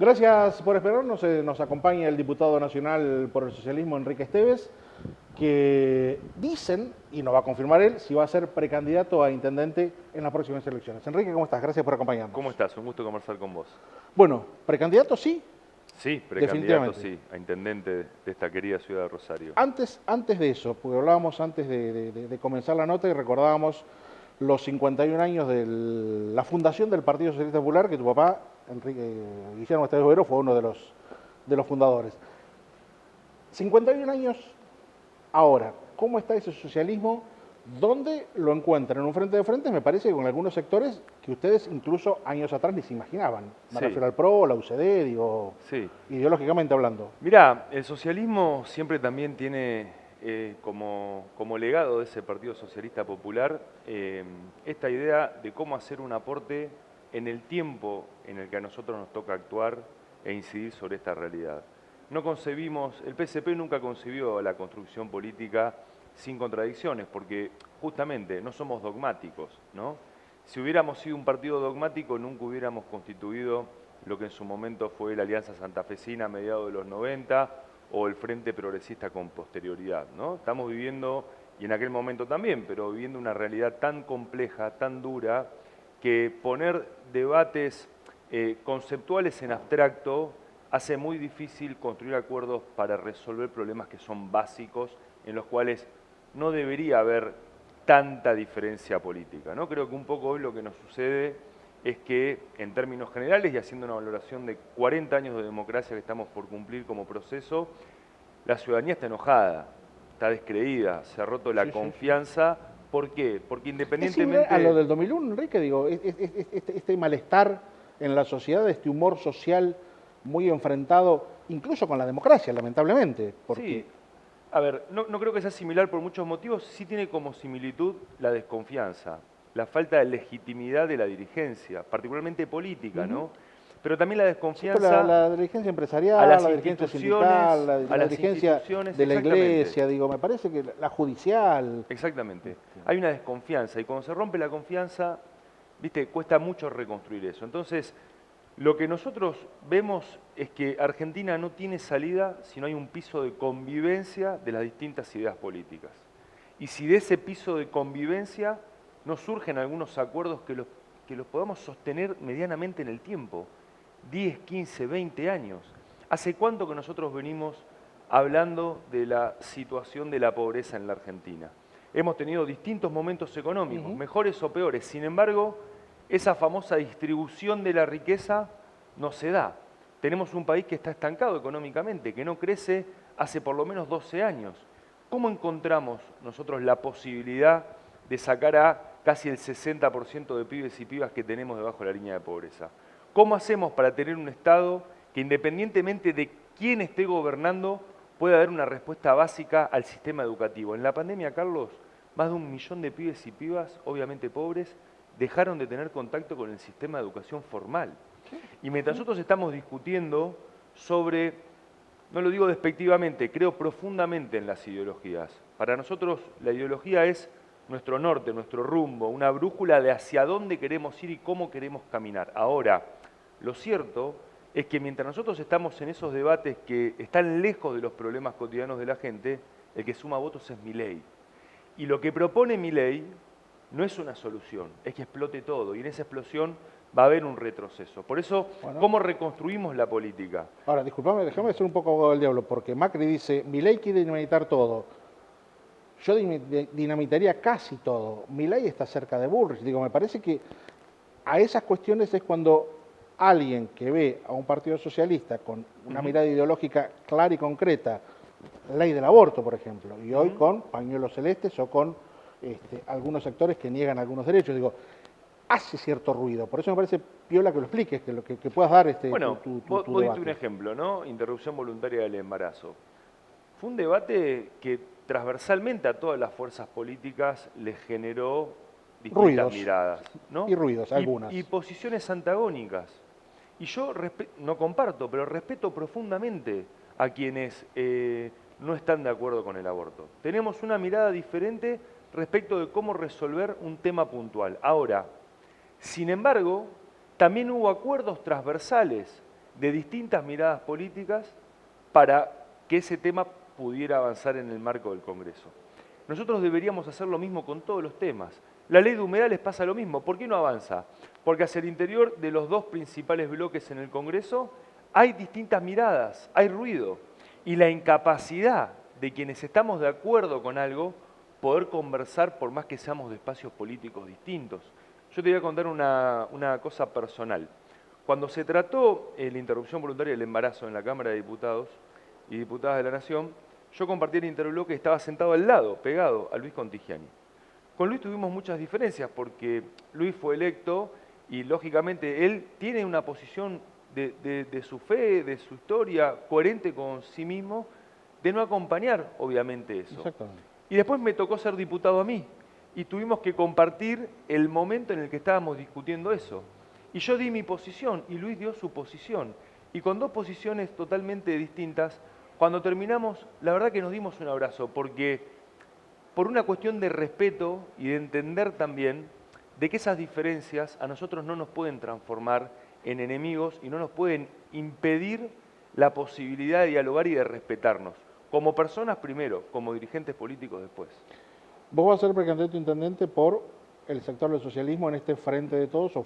Gracias por esperarnos. Nos acompaña el diputado nacional por el socialismo, Enrique Esteves, que dicen, y nos va a confirmar él, si va a ser precandidato a intendente en las próximas elecciones. Enrique, ¿cómo estás? Gracias por acompañarnos. ¿Cómo estás? Un gusto conversar con vos. Bueno, precandidato sí, Sí, precandidato definitivamente. sí, a intendente de esta querida ciudad de Rosario. Antes de eso, porque hablábamos antes de comenzar la nota y recordábamos los 51 años de la fundación del Partido Socialista Popular, que tu papá, Guillermo Esteves Boero, fue uno de los fundadores. 51 años ahora, ¿cómo está ese socialismo? ¿Dónde lo encuentran? En un frente de frentes, me parece que con algunos sectores que ustedes incluso años atrás ni se imaginaban. Me Sí. refiero al PRO, la UCD, digo, Sí. ideológicamente hablando. Mirá, el socialismo siempre también tiene como legado de ese Partido Socialista Popular esta idea de cómo hacer un aporte en el tiempo en el que a nosotros nos toca actuar e incidir sobre esta realidad. No concebimos, el PSP nunca concibió la construcción política sin contradicciones, porque justamente no somos dogmáticos, ¿no? Si hubiéramos sido un partido dogmático, nunca hubiéramos constituido lo que en su momento fue la Alianza Santafesina a mediados de los 90 o el Frente Progresista con posterioridad, ¿no? Estamos viviendo, y en aquel momento también, pero viviendo una realidad tan compleja, tan dura, que poner debates conceptuales en abstracto hace muy difícil construir acuerdos para resolver problemas que son básicos, en los cuales no debería haber tanta diferencia política, ¿no? Creo que un poco hoy lo que nos sucede es que, en términos generales, y haciendo una valoración de 40 años de democracia que estamos por cumplir como proceso, la ciudadanía está enojada, está descreída, se ha roto la confianza. ¿Por qué? Porque ¿Es independientemente... similar a lo del 2001, Enrique? Digo, este malestar en la sociedad, este humor social muy enfrentado, incluso con la democracia, lamentablemente. Porque... Sí, a ver, no creo que sea similar por muchos motivos, sí tiene como similitud la desconfianza, la falta de legitimidad de la dirigencia, particularmente política, ¿no? Pero también la Sí, desconfianza pero la dirigencia a empresarial, las la dirigencia instituciones, sindical, a la las dirigencia instituciones, de la exactamente. iglesia, digo, me parece que la judicial. Exactamente. Hay una desconfianza y cuando se rompe la confianza, viste, cuesta mucho reconstruir eso. Entonces, lo que nosotros vemos es que Argentina no tiene salida si no hay un piso de convivencia de las distintas ideas políticas. Y si de ese piso de convivencia no surgen algunos acuerdos que los podamos sostener medianamente en el tiempo, 10, 15, 20 años. ¿Hace cuánto que nosotros venimos hablando de la situación de la pobreza en la Argentina? Hemos tenido distintos momentos económicos, mejores o peores. Sin embargo, esa famosa distribución de la riqueza no se da. Tenemos un país que está estancado económicamente, que no crece hace por lo menos 12 años. ¿Cómo encontramos nosotros la posibilidad de sacar a casi el 60% de pibes y pibas que tenemos debajo de la línea de pobreza? ¿Cómo hacemos para tener un Estado que, independientemente de quién esté gobernando, pueda dar una respuesta básica al sistema educativo? En la pandemia, Carlos, más de 1 millón de pibes y pibas, obviamente pobres, dejaron de tener contacto con el sistema de educación formal. Y mientras nosotros estamos discutiendo sobre, no lo digo despectivamente, creo profundamente en las ideologías. Para nosotros la ideología es nuestro norte, nuestro rumbo, una brújula de hacia dónde queremos ir y cómo queremos caminar. Ahora, lo cierto es que mientras nosotros estamos en esos debates que están lejos de los problemas cotidianos de la gente, el que suma votos es Milei. Y lo que propone Milei no es una solución, es que explote todo. Y en esa explosión va a haber un retroceso. Por eso, Bueno. ¿cómo reconstruimos la política? Ahora, disculpame, déjame ser un poco abogado del diablo, porque Macri dice, Milei quiere dinamitar todo. Yo dinamitaría casi todo. Milei está cerca de Bullrich. Digo, me parece que a esas cuestiones es cuando alguien que ve a un partido socialista con una mirada ideológica clara y concreta, ley del aborto, por ejemplo, y hoy con pañuelos celestes o con algunos sectores que niegan algunos derechos, digo, hace cierto ruido. Por eso me parece piola que lo expliques, que puedas dar Bueno, tu vos diste debate. un ejemplo, ¿no? Interrupción voluntaria del embarazo. Fue un debate que transversalmente a todas las fuerzas políticas les generó distintas Ruidos. miradas, ¿no? Y ruidos, algunas. Y posiciones antagónicas. Y yo no comparto, pero respeto profundamente a quienes no están de acuerdo con el aborto. Tenemos una mirada diferente respecto de cómo resolver un tema puntual. Ahora, sin embargo, también hubo acuerdos transversales de distintas miradas políticas para que ese tema pudiera avanzar en el marco del Congreso. Nosotros deberíamos hacer lo mismo con todos los temas. La ley de humedales pasa lo mismo. ¿Por qué no avanza? Porque hacia el interior de los dos principales bloques en el Congreso hay distintas miradas, hay ruido. Y la incapacidad de quienes estamos de acuerdo con algo, poder conversar por más que seamos de espacios políticos distintos. Yo te voy a contar una cosa personal. Cuando se trató la interrupción voluntaria del embarazo en la Cámara de Diputados y Diputadas de la Nación, yo compartí el interbloque y estaba sentado al lado, pegado a Luis Contigiani. Con Luis tuvimos muchas diferencias porque Luis fue electo y lógicamente él tiene una posición de su fe, de su historia, coherente con sí mismo, de no acompañar obviamente eso. Exactamente. Y después me tocó ser diputado a mí y tuvimos que compartir el momento en el que estábamos discutiendo eso. Y yo di mi posición y Luis dio su posición. Y con dos posiciones totalmente distintas, cuando terminamos, la verdad que nos dimos un abrazo, porque por una cuestión de respeto y de entender también de que esas diferencias a nosotros no nos pueden transformar en enemigos y no nos pueden impedir la posibilidad de dialogar y de respetarnos, como personas primero, como dirigentes políticos después. ¿Vos vas a ser precandidato a intendente por el sector del socialismo en este Frente de Todos? ¿O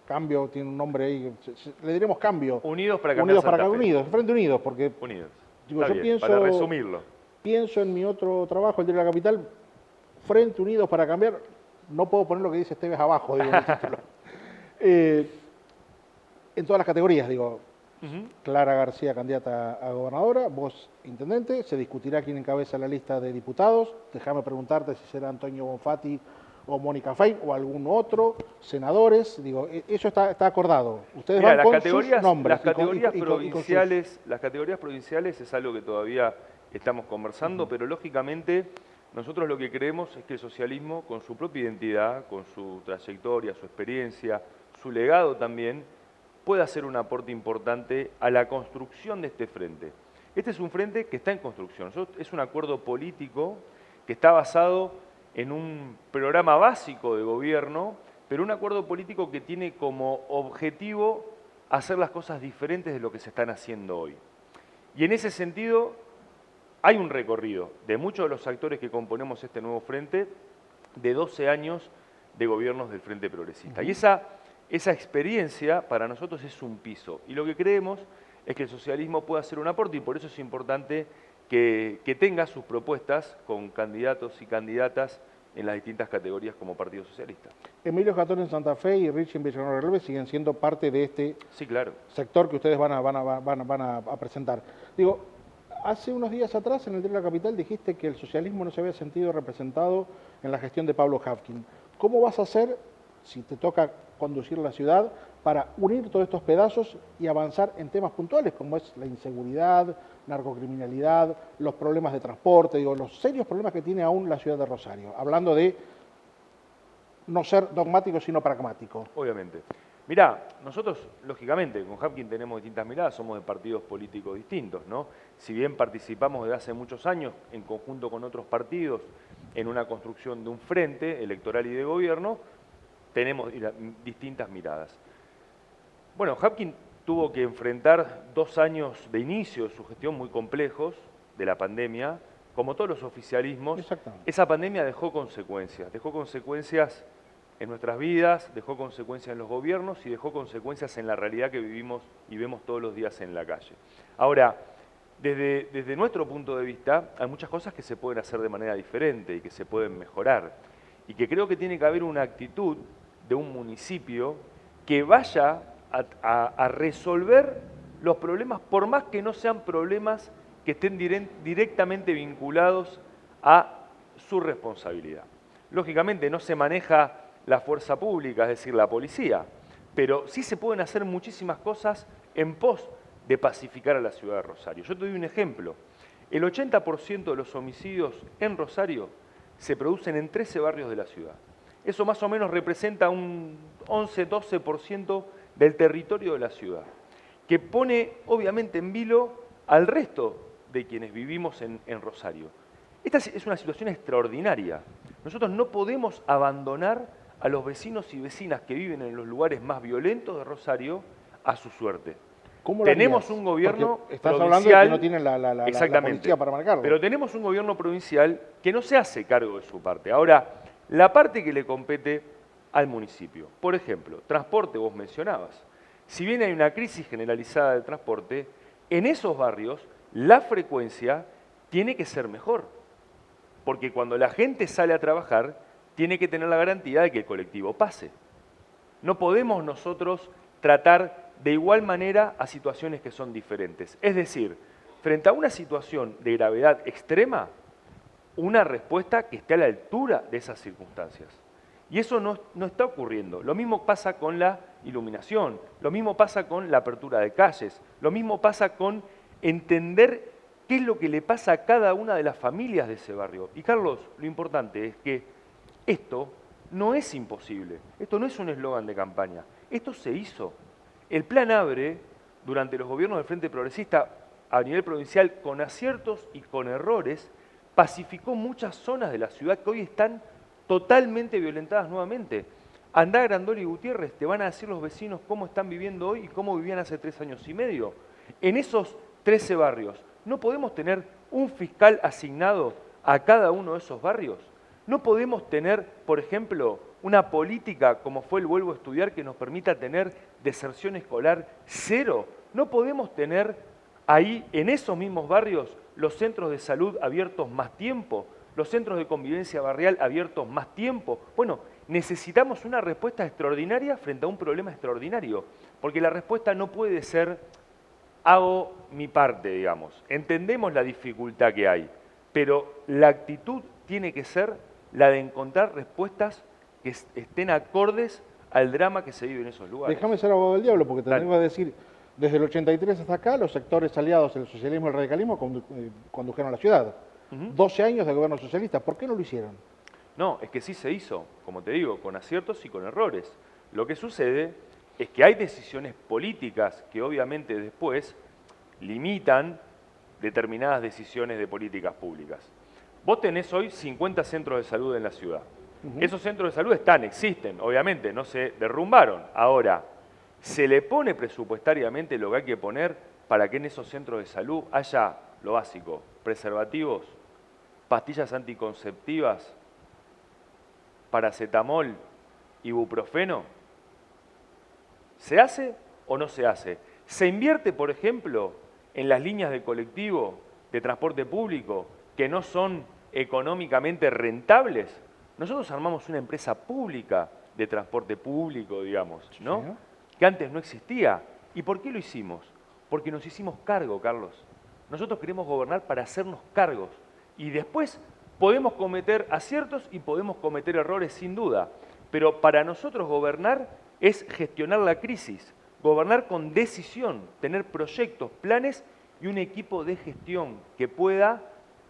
Cambio tiene un nombre ahí? Le diremos Cambio. Unidos para cambiar Unidos para Santa Fe. Unidos, Frente Unidos, porque Unidos. digo, Está yo bien, para resumirlo. pienso en mi otro trabajo, el de la capital, Frente Unidos para cambiar, no puedo poner lo que dice Esteves abajo, digo, en el título. En todas las categorías, digo, Clara García, candidata a gobernadora, vos, intendente, se discutirá quién encabeza la lista de diputados, déjame preguntarte si será Antonio Bonfatti o Mónica Fein o algún otro, senadores, digo, eso está acordado. Ustedes Mira, van con sus nombres. Las categorías provinciales es algo que todavía estamos conversando, pero lógicamente nosotros lo que creemos es que el socialismo, con su propia identidad, con su trayectoria, su experiencia, su legado también, puede hacer un aporte importante a la construcción de este frente. Este es un frente que está en construcción, es un acuerdo político que está basado en un programa básico de gobierno, pero un acuerdo político que tiene como objetivo hacer las cosas diferentes de lo que se están haciendo hoy. Y en ese sentido hay un recorrido de muchos de los actores que componemos este nuevo frente de 12 años de gobiernos del Frente Progresista. Y esa experiencia para nosotros es un piso. Y lo que creemos es que el socialismo puede hacer un aporte y por eso es importante que tenga sus propuestas con candidatos y candidatas en las distintas categorías como Partido Socialista. Emilio Jatón en Santa Fe y Rich en Villanueva del Releve siguen siendo parte de este sector que ustedes van a presentar. Digo, hace unos días atrás en el Diario de la Capital dijiste que el socialismo no se había sentido representado en la gestión de Pablo Hapkin. ¿Cómo vas a hacer, si te toca conducir la ciudad, para unir todos estos pedazos y avanzar en temas puntuales como es la inseguridad, narcocriminalidad, los problemas de transporte, digo, los serios problemas que tiene aún la ciudad de Rosario, hablando de no ser dogmático sino pragmático? Obviamente. Mirá, nosotros, lógicamente, con Hapkin tenemos distintas miradas, somos de partidos políticos distintos, ¿no? Si bien participamos desde hace muchos años en conjunto con otros partidos en una construcción de un frente electoral y de gobierno, tenemos distintas miradas. Bueno, Hapkin tuvo que enfrentar 2 años de inicio de su gestión muy complejos de la pandemia, como todos los oficialismos. Esa pandemia dejó consecuencias en nuestras vidas, dejó consecuencias en los gobiernos y dejó consecuencias en la realidad que vivimos y vemos todos los días en la calle. Ahora, desde nuestro punto de vista, hay muchas cosas que se pueden hacer de manera diferente y que se pueden mejorar. Y que creo que tiene que haber una actitud de un municipio que vaya a resolver los problemas, por más que no sean problemas que estén directamente vinculados a su responsabilidad. Lógicamente no se maneja la fuerza pública, es decir, la policía, pero sí se pueden hacer muchísimas cosas en pos de pacificar a la ciudad de Rosario. Yo te doy un ejemplo. El 80% de los homicidios en Rosario se producen en 13 barrios de la ciudad. Eso más o menos representa un 11-12% del territorio de la ciudad, que pone obviamente en vilo al resto de quienes vivimos en Rosario. Esta es una situación extraordinaria. Nosotros no podemos abandonar a los vecinos y vecinas que viven en los lugares más violentos de Rosario a su suerte. ¿Cómo lo tenemos harías? un gobierno Porque estás provincial, hablando de que no tienen la exactamente, policía para marcarlo. pero tenemos un gobierno provincial que no se hace cargo de su parte. Ahora, la parte que le compete al municipio, por ejemplo, transporte, vos mencionabas. Si bien hay una crisis generalizada del transporte, en esos barrios la frecuencia tiene que ser mejor, porque cuando la gente sale a trabajar, tiene que tener la garantía de que el colectivo pase. No podemos nosotros tratar de igual manera a situaciones que son diferentes. Es decir, frente a una situación de gravedad extrema, una respuesta que esté a la altura de esas circunstancias. Y eso no está ocurriendo. Lo mismo pasa con la iluminación, lo mismo pasa con la apertura de calles, lo mismo pasa con entender qué es lo que le pasa a cada una de las familias de ese barrio. Y Carlos, lo importante es que esto no es imposible, esto no es un eslogan de campaña, esto se hizo. El Plan Abre, durante los gobiernos del Frente Progresista a nivel provincial, con aciertos y con errores, pacificó muchas zonas de la ciudad que hoy están totalmente violentadas nuevamente. Andá a Grandoli y Gutiérrez, te van a decir los vecinos cómo están viviendo hoy y cómo vivían hace 3 años y medio. En esos 13 barrios, ¿no podemos tener un fiscal asignado a cada uno de esos barrios? ¿No podemos tener, por ejemplo, una política como fue el Vuelvo a Estudiar que nos permita tener deserción escolar cero? ¿No podemos tener ahí, en esos mismos barrios, los centros de salud abiertos más tiempo? ¿Los centros de convivencia barrial abiertos más tiempo? Bueno, necesitamos una respuesta extraordinaria frente a un problema extraordinario, porque la respuesta no puede ser hago mi parte, digamos. Entendemos la dificultad que hay, pero la actitud tiene que ser la de encontrar respuestas que estén acordes al drama que se vive en esos lugares. Déjame ser abogado del diablo, porque te Dale. tengo que decir, desde el 83 hasta acá, los sectores aliados del socialismo y el radicalismo condujeron la ciudad. 12 años de gobierno socialista, ¿por qué no lo hicieron? No, es que sí se hizo, como te digo, con aciertos y con errores. Lo que sucede es que hay decisiones políticas que obviamente después limitan determinadas decisiones de políticas públicas. Vos tenés hoy 50 centros de salud en la ciudad. Esos centros de salud existen, obviamente, no se derrumbaron. Ahora, ¿se le pone presupuestariamente lo que hay que poner para que en esos centros de salud haya lo básico? Preservativos, pastillas anticonceptivas, paracetamol, ibuprofeno. ¿Se hace o no se hace? ¿Se invierte, por ejemplo, en las líneas de colectivo, de transporte público, que no son económicamente rentables? Nosotros armamos una empresa pública de transporte público, digamos, ¿no? Sí. Que antes no existía. ¿Y por qué lo hicimos? Porque nos hicimos cargo, Carlos. Nosotros queremos gobernar para hacernos cargos. Y después podemos cometer aciertos y podemos cometer errores, sin duda. Pero para nosotros gobernar es gestionar la crisis, gobernar con decisión, tener proyectos, planes y un equipo de gestión que pueda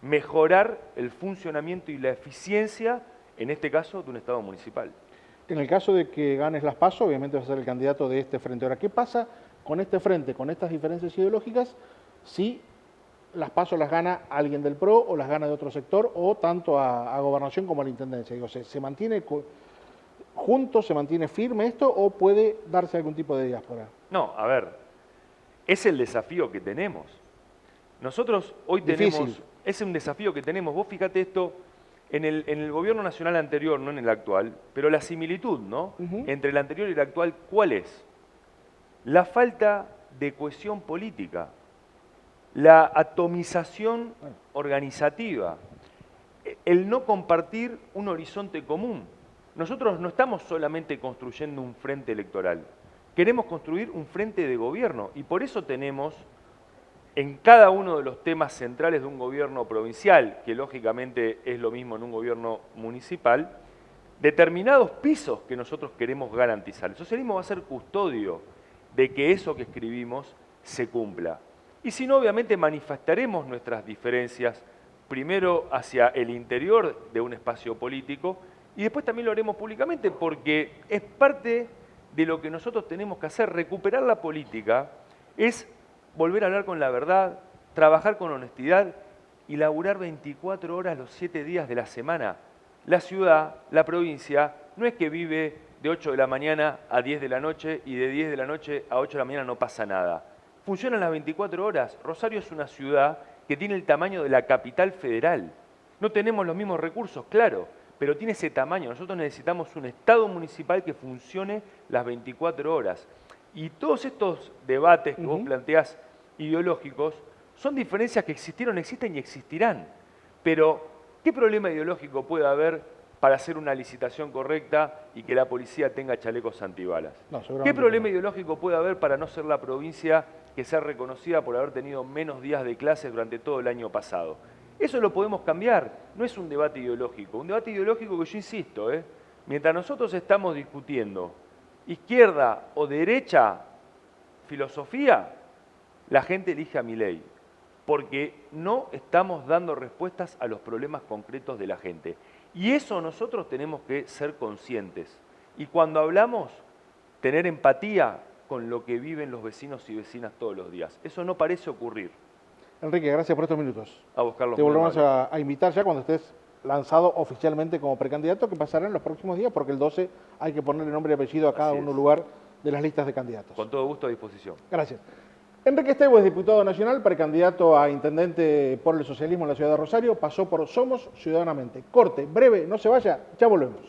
mejorar el funcionamiento y la eficiencia, en este caso, de un Estado municipal. En el caso de que ganes las PASO, obviamente vas a ser el candidato de este frente. Ahora, ¿qué pasa con este frente, con estas diferencias ideológicas, si las PASO las gana alguien del PRO o las gana de otro sector, o tanto a gobernación como a la intendencia? Digo, ¿se mantiene juntos, se mantiene firme esto o puede darse algún tipo de diáspora? No, a ver, es el desafío que tenemos. Nosotros hoy Difícil. es un desafío que tenemos. Vos fíjate esto, en el gobierno nacional anterior, no en el actual, pero la similitud, ¿no? Entre el anterior y el actual, ¿cuál es? La falta de cohesión política, la atomización organizativa, el no compartir un horizonte común. Nosotros no estamos solamente construyendo un frente electoral, queremos construir un frente de gobierno y por eso tenemos en cada uno de los temas centrales de un gobierno provincial, que lógicamente es lo mismo en un gobierno municipal, determinados pisos que nosotros queremos garantizar. El socialismo va a ser custodio de que eso que escribimos se cumpla. Y si no, obviamente manifestaremos nuestras diferencias, primero hacia el interior de un espacio político, y después también lo haremos públicamente, porque es parte de lo que nosotros tenemos que hacer. Recuperar la política es volver a hablar con la verdad, trabajar con honestidad y laburar 24 horas los 7 días de la semana. La ciudad, la provincia, no es que vive de 8 de la mañana a 10 de la noche y de 10 de la noche a 8 de la mañana no pasa nada. funcionan las 24 horas. Rosario es una ciudad que tiene el tamaño de la capital federal. No tenemos los mismos recursos, claro, pero tiene ese tamaño. Nosotros necesitamos un Estado municipal que funcione las 24 horas. Y todos estos debates que vos planteás ideológicos son diferencias que existieron, existen y existirán. Pero, ¿qué problema ideológico puede haber para hacer una licitación correcta y que la policía tenga chalecos antibalas? No, seguramente ¿Qué problema no. ideológico puede haber para no ser la provincia que sea reconocida por haber tenido menos días de clases durante todo el año pasado? Eso lo podemos cambiar, no es un debate ideológico. Un debate ideológico que yo insisto, mientras nosotros estamos discutiendo izquierda o derecha filosofía, la gente elige a Milei, porque no estamos dando respuestas a los problemas concretos de la gente. Y eso nosotros tenemos que ser conscientes. Y cuando hablamos, tener empatía con lo que viven los vecinos y vecinas todos los días. Eso no parece ocurrir. Enrique, gracias por estos minutos. A buscarlos. Te volvemos a invitar ya cuando estés lanzado oficialmente como precandidato, que pasará en los próximos días, porque el 12 hay que ponerle nombre y apellido a cada Así uno es. lugar de las listas de candidatos. Con todo gusto a disposición. Gracias. Enrique Estebo es diputado nacional, precandidato a intendente por el socialismo en la ciudad de Rosario, pasó por Somos Ciudadanamente. Corte, breve, no se vaya, ya volvemos.